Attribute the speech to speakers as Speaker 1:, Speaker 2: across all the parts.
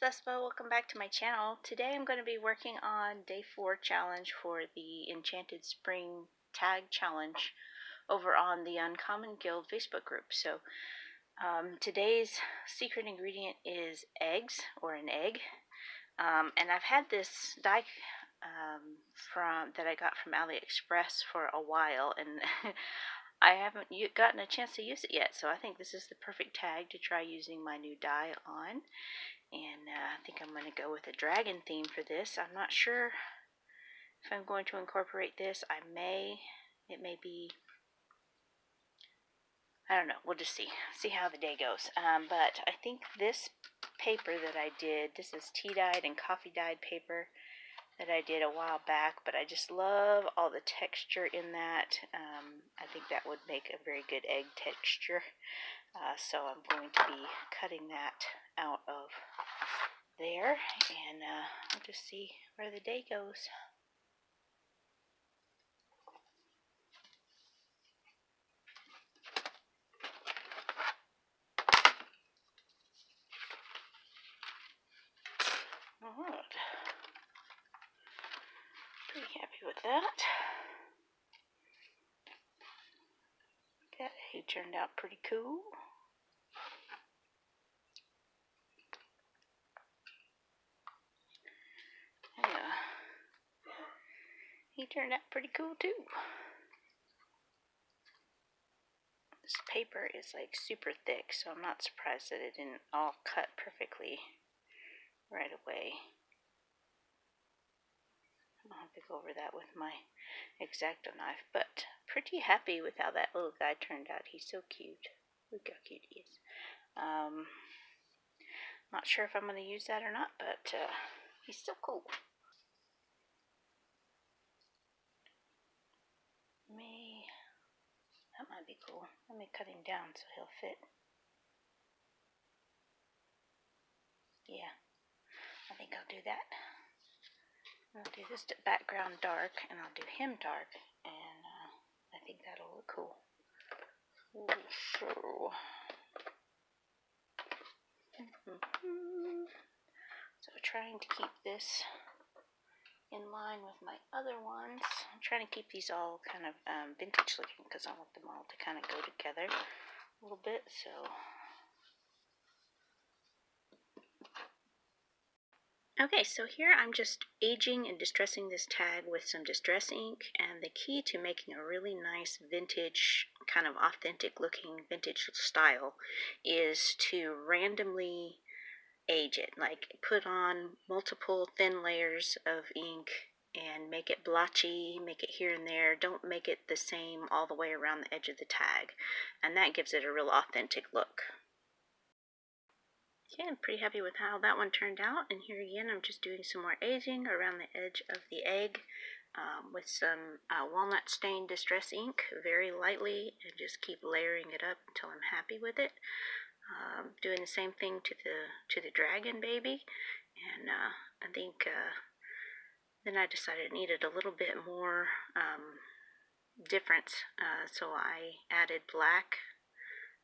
Speaker 1: Thespa. Welcome back to my channel. Today I'm going to be working on day 4 challenge for the Enchanted Spring Tag Challenge over on the Uncommon Guild Facebook group. So today's secret ingredient is eggs, or an egg. And I've had this dye that I got from AliExpress for a while, and I haven't gotten a chance to use it yet, so I think this is the perfect tag to try using my new dye on. And I think I'm going to go with a dragon theme for this. I'm not sure if I'm going to incorporate this. It may be, I don't know, we'll just see how the day goes. But I think this paper that I did, this is tea dyed and coffee dyed paper that I did a while back, but I just love all the texture in that. I think that would make a very good egg texture. So I'm going to be cutting that out of there, and we'll just see where the day goes. Alright, pretty happy with that. That egg turned out pretty cool. Yeah, he turned out pretty cool too. This paper is like super thick, so I'm not surprised that it didn't all cut perfectly right away. I'll have to go over that with my X-Acto knife, but pretty happy with how that little guy turned out. He's so cute. Look how cute he is. Not sure if I'm going to use that or not, but he's still cool. That might be cool. Let me cut him down so he'll fit. Yeah, I think I'll do that. I'll do this background dark, and I'll do him dark, and I think that'll look cool. So trying to keep this in line with my other ones. I'm trying to keep these all kind of vintage looking because I want them all to kind of go together a little bit. So okay, so here I'm just aging and distressing this tag with some distress ink, and the key to making a really nice vintage, kind of authentic looking vintage style is to randomly age it, like put on multiple thin layers of ink and make it blotchy, make it here and there. Don't make it the same all the way around the edge of the tag, and that gives it a real authentic look. Okay, I'm pretty happy with how that one turned out, and here again I'm just doing some more aging around the edge of the egg with some walnut stained distress ink, very lightly, and just keep layering it up until I'm happy with it. Doing the same thing to the dragon baby, and I think then I decided it needed a little bit more difference, so I added black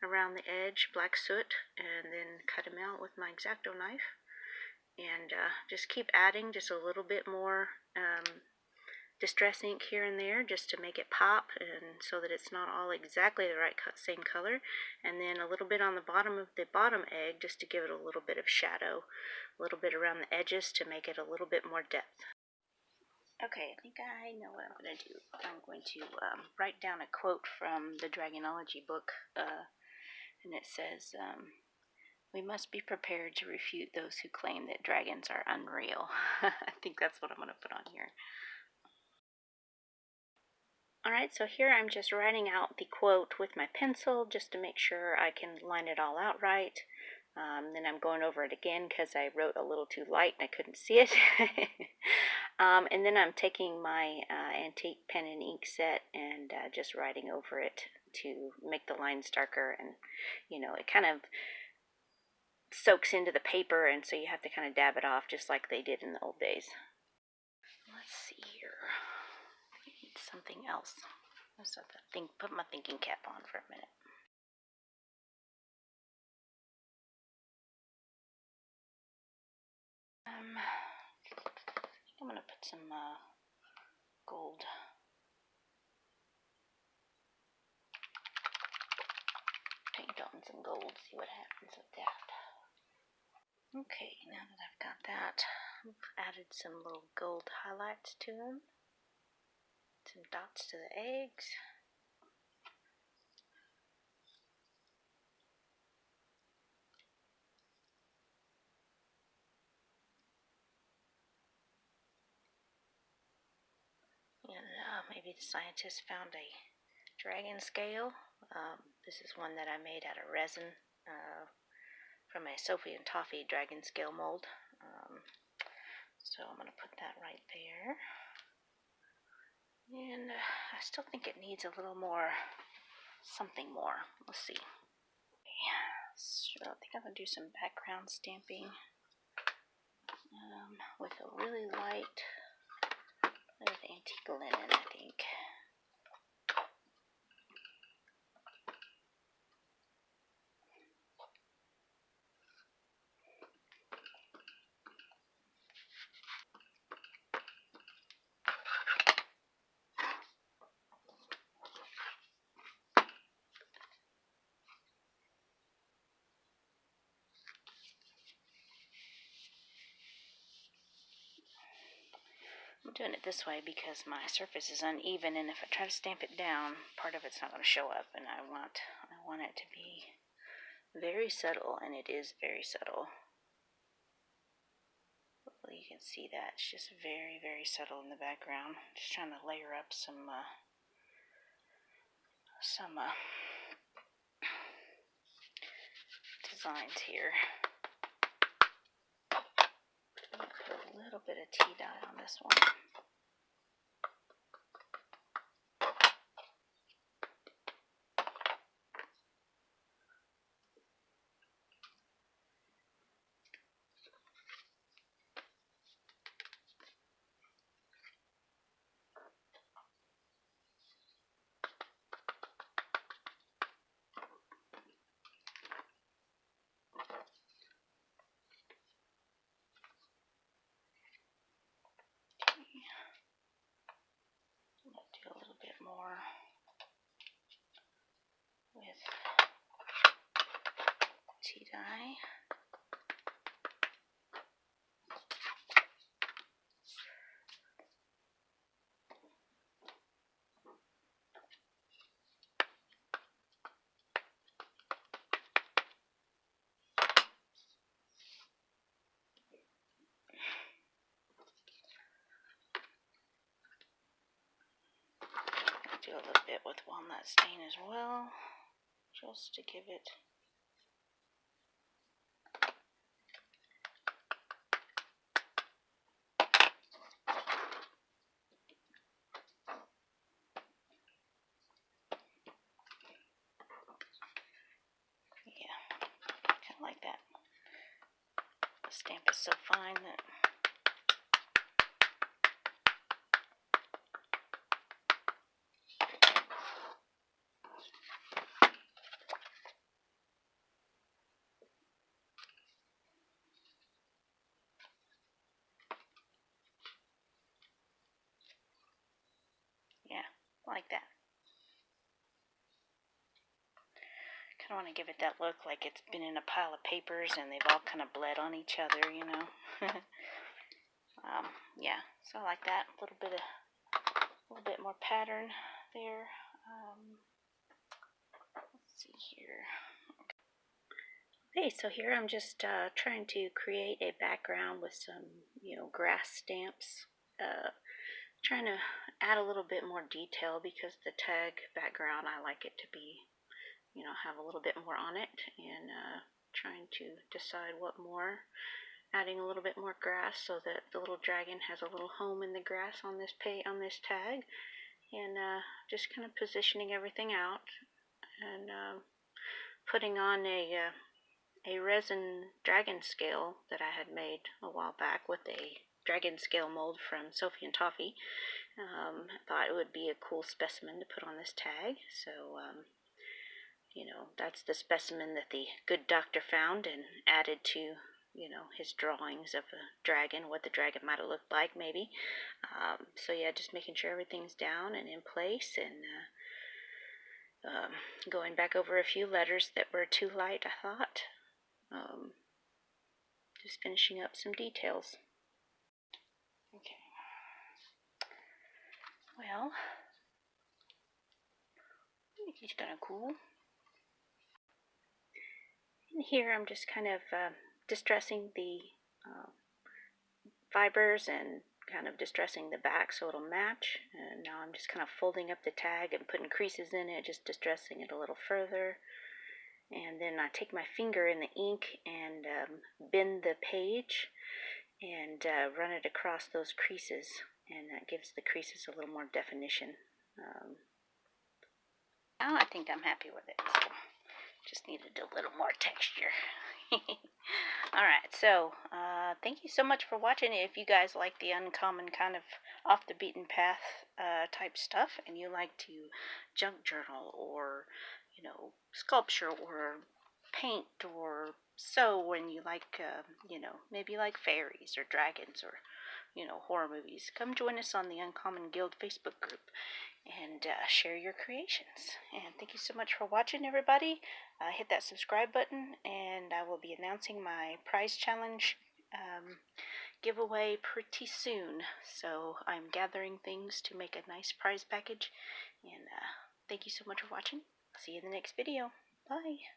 Speaker 1: around the edge, black soot, and then cut him out with my X-Acto knife, and just keep adding just a little bit more distress ink here and there just to make it pop, and so that it's not all exactly the right same color, and then a little bit on the bottom of the bottom egg just to give it a little bit of shadow, a little bit around the edges to make it a little bit more depth. Okay, I think I know what I'm going to do. I'm going to write down a quote from the Dragonology book, and it says, "We must be prepared to refute those who claim that dragons are unreal." I think that's what I'm going to put on here. Alright, so here I'm just writing out the quote with my pencil just to make sure I can line it all out right. Then I'm going over it again because I wrote a little too light and I couldn't see it. And then I'm taking my antique pen and ink set and just writing over it to make the lines darker, and you know, it kind of soaks into the paper, and so you have to kind of dab it off just like they did in the old days. Let's see here. I need something else. Let's have to put my thinking cap on for a minute. put some gold paint on some gold, see what happens with that. Okay, now that I've got that, I've added some little gold highlights to them, some dots to the eggs. And maybe the scientists found a dragon scale. This is one that I made out of resin from a Sophie and Toffee dragon scale mold. So I'm going to put that right there. And I still think it needs a little more, something more. Let's see. So I think I'm going to do some background stamping with a really light antique linen, I think. I'm doing it this way because my surface is uneven, and if I try to stamp it down, part of it's not going to show up, and I want it to be very subtle, and it is very subtle. Hopefully you can see that. It's just very, very subtle in the background. Just trying to layer up some designs here. I'm going to put a little bit of tea dye on this one. Do a little bit more with tea dye. Do a little bit with walnut stain as well, just to give it kind of like that. The stamp is so fine that like that. Kind of want to give it that look like it's been in a pile of papers and they've all kind of bled on each other, you know. So I like that. A little bit more pattern there. Let's see here. Okay, so here I'm just trying to create a background with some, grass stamps. Trying to add a little bit more detail because the tag background, I like it to be, have a little bit more on it, and trying to decide what more. Adding a little bit more grass so that the little dragon has a little home in the grass on this tag, and just kind of positioning everything out, and putting on a resin dragon scale that I had made a while back with a dragon scale mold from Sophie and Toffee. I thought it would be a cool specimen to put on this tag, so that's the specimen that the good doctor found and added to his drawings of a dragon, what the dragon might have looked like maybe. So yeah, just making sure everything's down and in place, and going back over a few letters that were too light, I thought. Just finishing up some details. Okay. Well, I think he's kind of cool. In here, I'm just kind of distressing the fibers and kind of distressing the back so it'll match. And now I'm just kind of folding up the tag and putting creases in it, just distressing it a little further. And then I take my finger in the ink and bend the page and run it across those creases, and that gives the creases a little more definition. Now I think I'm happy with it, so just needed a little more texture. Alright, so thank you so much for watching. If you guys like the uncommon kind of off the beaten path type stuff, and you like to junk journal or sculpture or paint or sew, and you like maybe you like fairies or dragons or horror movies, come join us on the Uncommon Guild Facebook group and share your creations. And thank you so much for watching, everybody. Hit that subscribe button, and I will be announcing my prize challenge giveaway pretty soon. So I'm gathering things to make a nice prize package, and thank you so much for watching. I'll see you in the next video. Bye.